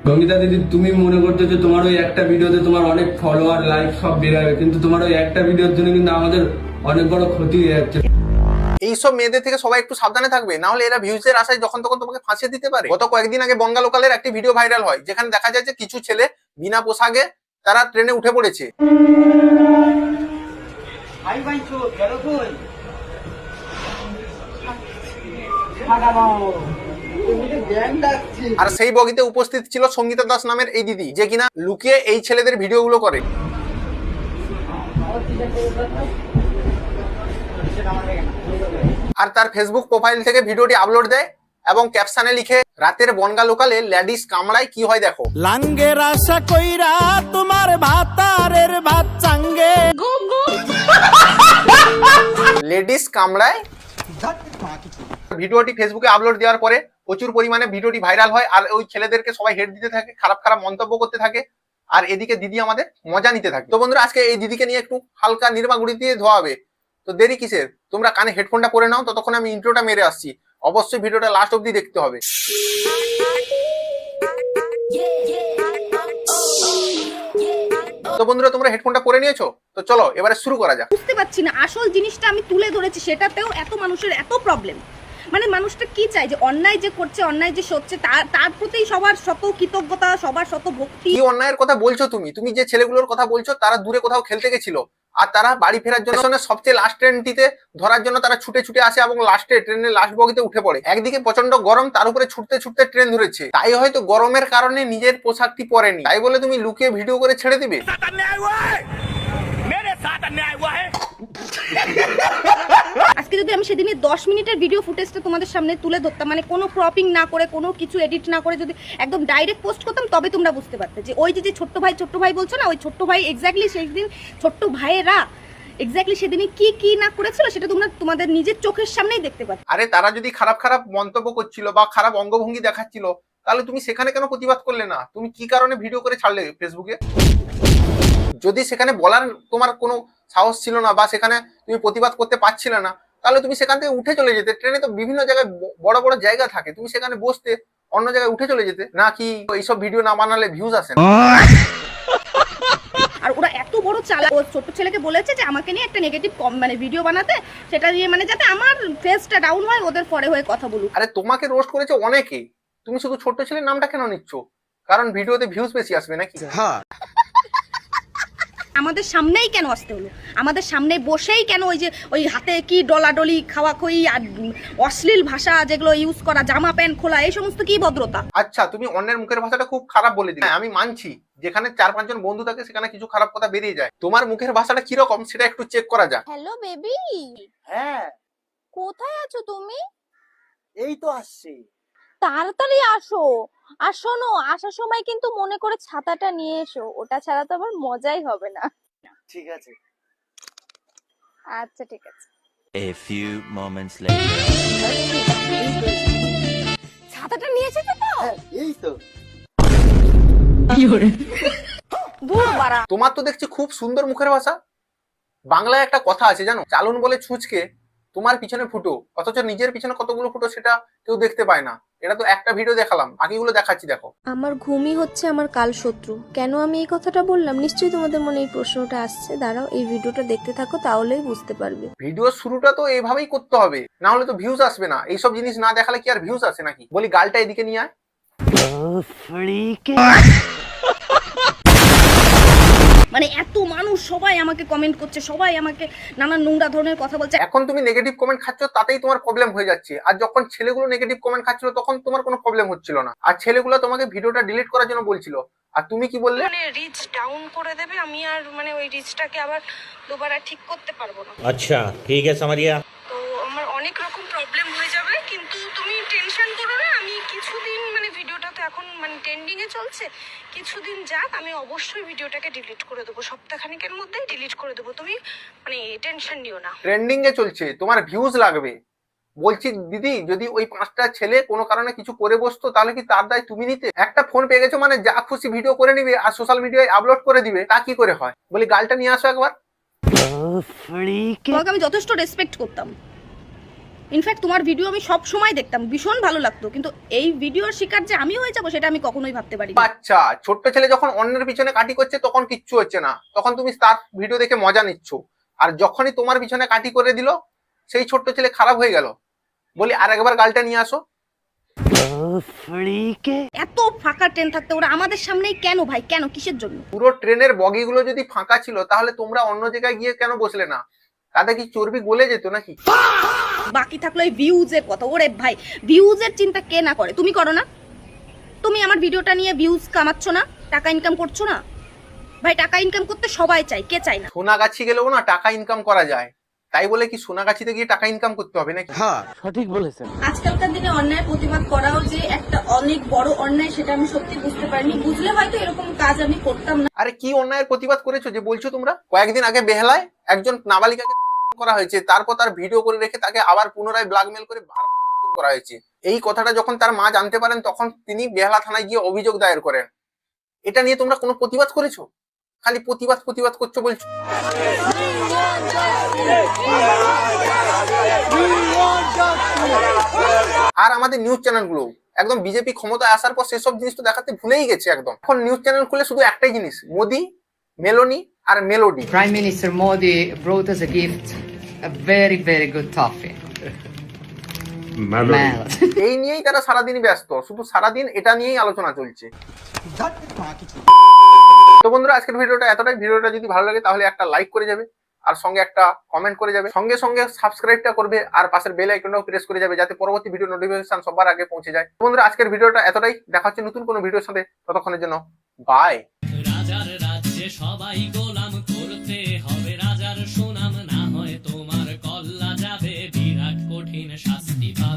গঙ্গিতা দিদি, তুমি মনে করছো যে তোমার ওই একটা ভিডিওতে তোমার অনেক ফলোয়ার লাইক সব বেড়ে যাবে, কিন্তু তোমার ওই একটা ভিডিওর জন্য কিন্তু আমাদের অনেক বড় ক্ষতি হয়ে যাচ্ছে। এইসব মেয়েদের থেকে সবাই একটু সাবধানে থাকবে, না হলে এরা ভিউজের আশায় যখন তখন তোমাকে ফাঁসিয়ে দিতে পারে। গত কয়েকদিন আগে বনগা লোকালের একটি ভিডিও ভাইরাল হয়, যেখানে দেখা যায় যে কিছু ছেলে বিনা পোশাকে তারা ট্রেনে উঠে পড়েছে। আর সেই বগিতে উপস্থিত ছিল সঙ্গীতা দাস নামের এই দিদি, যে কিনা লুকিয়ে এই ছেলেদের ভিডিওগুলো করে। আর তার ফেসবুক প্রোফাইল থেকে ভিডিওটি আপলোড দেয় এবং ক্যাপশনে লিখে, রাতের বনগা লোকালে লেডিস কামড়ায় কি হয় দেখো। লাঙ্গের আশা কইরা তোমার ভাতারের ভাত চাঙ্গে লেডিস কামড়ায়। ভিডিওটি ফেসবুকে আপলোড দেওয়ার পরে প্রচুর পরিমাণে ভিডিওটি ভাইরাল হয়, আর ওই ছেলেদেরকে সবাই হেড দিতে থাকে, খারাপ খারাপ মন্তব্য করতে থাকে, আর এদিকে দিদি আমাদের মজা নিতে থাকে। তো বন্ধুরা, আজকে এই দিদিকে নিয়ে একটু হালকা নির্মা গুড়ি দিয়ে ধোয়া হবে। তো দেরি কিসের, তোমরা কানে হেডফোনটা পরে নাও, ততক্ষণ আমি ইন্ট্রোটা মেরে আসছি। অবশ্যই ভিডিওটা লাস্ট অবধি দেখতে হবে। তো বন্ধুরা, তোমরা হেডফোনটা পরে নিয়েছো, তো চলো এবারে শুরু করা যাক। বুঝতে পারছি না আসল জিনিসটা আমি তুলে ধরেছি, সেটাতেও এত মানুষের এত প্রবলেম। মানে মানুষটা কি চায়, যে অন্যায় যে করছে, অন্যায় যে সচ্ছে, তার প্রতি সবার শত কৃতজ্ঞতা, সবার শত ভক্তি। কি অন্যায়ের কথা বলছো তুমি যে ছেলেগুলোর কথা বলছো, তারা দূরে কোথাও খেলতে গেছিল, আর তারা বাড়ি ফেরার জন্য সবচেয়ে লাস্ট ট্রেনটিতে ধরার জন্য তারা ছুটে ছুটে আসে এবং লাস্টে ট্রেনের লাস্ট বগিতে উঠে পড়ে। একদিকে প্রচন্ড গরম, তার উপরে ছুটতে ছুটতে ট্রেন ধরেছে, তাই হয়তো গরমের কারণে নিজের পোশাকটি পরেনি, তাই বলে তুমি লুকিয়ে ভিডিও করে ছেড়ে দিবে? আজকে যদি আমি সেদিনে 10 মিনিটের ভিডিও ফুটেজটা তোমাদের সামনে তুলে ধরতাম, মানে কোনো ক্রপিং না করে, কোনো কিছু এডিট না করে, যদি একদম ডাইরেক্ট পোস্ট করতাম, তবে তোমরা বুঝতে পারতে যে ওই যে ছোট্ট ভাই বলছো না, ওই ছোট্ট ভাই এক্স্যাক্টলি সেদিন ছোট্ট ভাইয়েরা এক্স্যাক্টলি সেদিনে কি না করেছিল, সেটা তোমরা তোমাদের নিজের চোখের সামনেই দেখতে পাচ্ছ। আরে তারা যদি খারাপ খারাপ মন্তব্য করছিল বা খারাপ অঙ্গভঙ্গি দেখাচ্ছিল, তাহলে তুমি সেখানে কেন প্রতিবাদ করলে না? তুমি কি কারণে ভিডিও করে ছাড়লে ফেসবুকে? যদি সেখানে বলার তোমার কোনো সাহস ছিল না বা সেখানে তুমি প্রতিবাদ করতে পারছিলে না, তাহলে তুমি সেখান থেকে উঠে চলে যেতে। ট্রেনে তো বিভিন্ন জায়গায় বড় বড় জায়গা থাকে, তুমি সেখানে বসতে, অন্য জায়গায় উঠে চলে যেতে। না কি এইসব ভিডিও না বানালে ভিউজ আসে না? আর ওরা এত বড় চালা, ও ছোট ছেলেকে বলেছে যে আমাকে নিয়ে একটা নেগেটিভ মানে ভিডিও বানাতে, সেটা দিয়ে মানে যাতে আমার ফেসটা ডাউন হয়, ওদের পরে হয়ে কথা বলুক। আরে তোমাকে রোস্ট করেছে অনেকে, তুমি শুধু ছোট্ট ছেলের নামটা কেন নিচ্ছ? কারণ ভিডিওতে ভিউজ বেশি আসবে নাকি? হ্যাঁ, আমাদের সামনেই কেন আসতে হলো? আমাদের সামনে বসেই কেন ওই হাতে কি ডলাডলি, খাওয়াখই আর অশ্লীল ভাষা যেগুলো ইউজ করা, জামা প্যান্ট খোলা, এই সমস্ত কি ভদ্রতা? আচ্ছা, তুমি অন্যের মুখের ভাষাটা খুব খারাপ বলে দিলে, আমি মানছি, যেখানে 4-5 জন বন্ধু থাকে সেখানে কিছু খারাপ কথা বেরিয়ে যায়। তোমার মুখের ভাষাটা কিরকম সেটা একটু চেক করা যাক। Hello baby. হ্যাঁ, কোথায় আছো তুমি? এই তো আসছি। তাড়াতাড়ি আসো। আর শোনো, আসার সময় কিন্তু মনে করে ছাতাটা নিয়ে এসো, ওটা ছাড়া তো আবার মজাই হবে না। ঠিক আছে। আচ্ছা ঠিক আছে। A few moments later. ছাতাটা নিয়ে এসেছো তো? হ্যাঁ, এই তো। দূর বাড়া। তোমার তো দেখছি খুব সুন্দর মুখের ভাষা। বাংলায় একটা কথা আছে জানো, চালুন বলে ছুঁচকে তোমার পিছনে ফুটো, অথচ নিজের পিছনে কতগুলো ফুটো সেটা কেউ দেখতে পায় না। এটা তো একটা ভিডিও দেখালাম, বাকিগুলো দেখাচ্ছি দেখো। আমার ঘুমই হচ্ছে আমার কাল শত্রু। কেন আমি এই কথাটা বললাম? নিশ্চয়ই তোমাদের মনে এই প্রশ্নটা আসছে। দাঁড়াও, এই ভিডিওটা দেখতে থাকো, তাহলেই বুঝতে পারবে। ভিডিও শুরুটা তো এইভাবেই করতে হবে, না হলে তো ভিউজ আসবে না। এইসব জিনিস না দেখালে কি আর ভিউজ আসে নাকি? বলি গালটা এদিকে নিয়ে আয়। মানে এত মানুষ সবাই আমাকে কমেন্ট করছে, সবাই আমাকে নানান নোংরা ধরনের কথা বলছে। এখন তুমি নেগেটিভ কমেন্ট খাচ্ছ, তাতেই তোমার প্রবলেম হয়ে যাচ্ছে। আর যখন ছেলেগুলো নেগেটিভ কমেন্ট খাচ্ছিল তখন তোমার কোনো প্রবলেম হচ্ছিল না, আর ছেলেগুলো তোমাকে ভিডিওটা ডিলিট করার জন্য বলছিল, আর তুমি কি বললে? মানে রিচ ডাউন করে দেবে, আমি আর মানে ওই রিচটাকে আবার দুবার ঠিক করতে পারবো না। अच्छा ठीक है समझ गया। তো আমার অনেক রকম প্রবলেম হয়ে যাবে, কিন্তু তুমি টেনশন করো না। আমি কিছুদিন মানে ভিডিওটা তো এখন মানে ট্রেন্ডিং এ চলছে, কিছুদিন যাক, আমি অবশ্যই ভিডিওটাকে ডিলিট করে দেবো, সপ্তাহখানেকের মধ্যেই ডিলিট করে দেবো। তুমি মানে টেনশন নিও না। ট্রেন্ডিং এ চলছে, তোমার ভিউজ লাগবে। বলছি দিদি, যদি ওই 5টা ছেলে কোনো কারণে কিছু করে বসতো, তাহলে কি তার দায় তুমি নিতে? একটা ফোন পেয়ে গেছো মানে যা খুশি ভিডিও করে নিবে আর সোশ্যাল মিডিয়ায় আপলোড করে দিবে, তা কি করে হয়? বলি গালটা নিয়ে আসো একবার। তোমাকে আমি যথেষ্ট রেসপেক্ট করতাম, ইনফ্যাক্ট তোমার ভিডিও আমি সব সময় দেখতাম, ভীষণ ভালো লাগতো, কিন্তু এই ভিডিওর শিকার যে আমি হয়ে যাবো সেটা আমি কখনোই ভাবতে পারি। আচ্ছা, ছোট্ট ছেলে যখন অন্যের পিছনে কাটি করছে তখন কিচ্ছু হচ্ছে না, তখন তুমি তার ভিডিও দেখে মজা নিচ্ছ, আর যখনই তোমার পিছনে কাটি করে দিল সেই ছোট্ট ছেলে খারাপ হয়ে গেল, বলি আর একবার গালটা নিয়ে আসো। এত ফাঁকা ট্রেন থাকতে ওরা আমাদের সামনেই কেন ভাই, কেন, কিসের জন্য? পুরো ট্রেনের বগিগুলো যদি ফাঁকা ছিল তাহলে তোমরা অন্য জায়গায় গিয়ে কেন বসলে না? তাতে কি চর্বি গলে যেত নাকি? বাকি থাকলো এই ভিউজের কথা। ওরে ভাই, ভিউজের চিন্তা কে না করে? তুমি করো না? তুমি আমার ভিডিওটা নিয়ে ভিউজ কামাচ্ছ না, টাকা ইনকাম করছো না? ভাই টাকা ইনকাম করতে সবাই চাই, কে চাই না? সোনাগাছি গেলেও না টাকা ইনকাম করা যায়, তাই বলে কি সোনাগাছিতে গিয়ে টাকা ইনকাম করতে হবে নাকি? আজকালকার দিনে অন্যায় প্রতিবাদ করাও যে একটা অনেক বড় অন্যায় সেটা আমি সত্যি বুঝতে পারিনি। বুঝলে হয়তো এরকম কাজ আমি করতাম না। আরে কি অন্যায়ের প্রতিবাদ করেছো যে বলছো তোমরা? কয়েকদিন আগে বেহালায় একজন নাবালিকাকে করা হয়েছে, তারপর তার ভিডিও করে রেখে তাকে আবার পুনরায় ব্ল্যাকমেল করে করা হয়েছে। এই কথাটা যখন তার মা জানতে পারেন তখন তিনি বেহালা থানায় গিয়ে অভিযোগ দায়ের করেন। এটা নিয়ে তোমরা কোনো প্রতিবাদ করেছো? খালি প্রতিবাদ প্রতিবাদ করছো বলছো। আর আমাদের নিউজ চ্যানেলগুলো একদম বিজেপি ক্ষমতায় আসার পর সেসব জিনিস তো দেখাতে ভুলেই গেছে একদম। এখন নিউজ চ্যানেল খুলে শুধু একটাই জিনিস, Modi, Meloni R melody. Prime Minister Modi brought us a gift, a very, very good toffee. Melody. এই নিয়েই তারা সারাদিনই ব্যস্ত, শুধু সারাদিন এটা নিয়েই আলোচনা চলছে। তো বন্ধুরা, আজকের ভিডিওটা এতটাই। ভিডিওটা যদি ভালো লাগে তাহলে একটা লাইক করে যাবে, আর সঙ্গে একটা কমেন্ট করে যাবে, সঙ্গে সঙ্গে সাবস্ক্রাইবটা করবে, আর পাশের বেল আইকনটাও প্রেস করে যাবে যাতে পরবর্তী ভিডিও নোটিফিকেশন সবার আগে পৌঁছে যায়। বন্ধুরা, আজকের ভিডিওটা এতটাই। দেখা হচ্ছে নতুন কোনো ভিডিওর সাথে, ততক্ষণের জন্য বাই। রাজার রাজ্যে সবাই গোলাম, করতে হবে রাজার সুনাম, না হয় তোমার কল্লা যাবে, বিরাট কঠিন শাস্তি পাবে।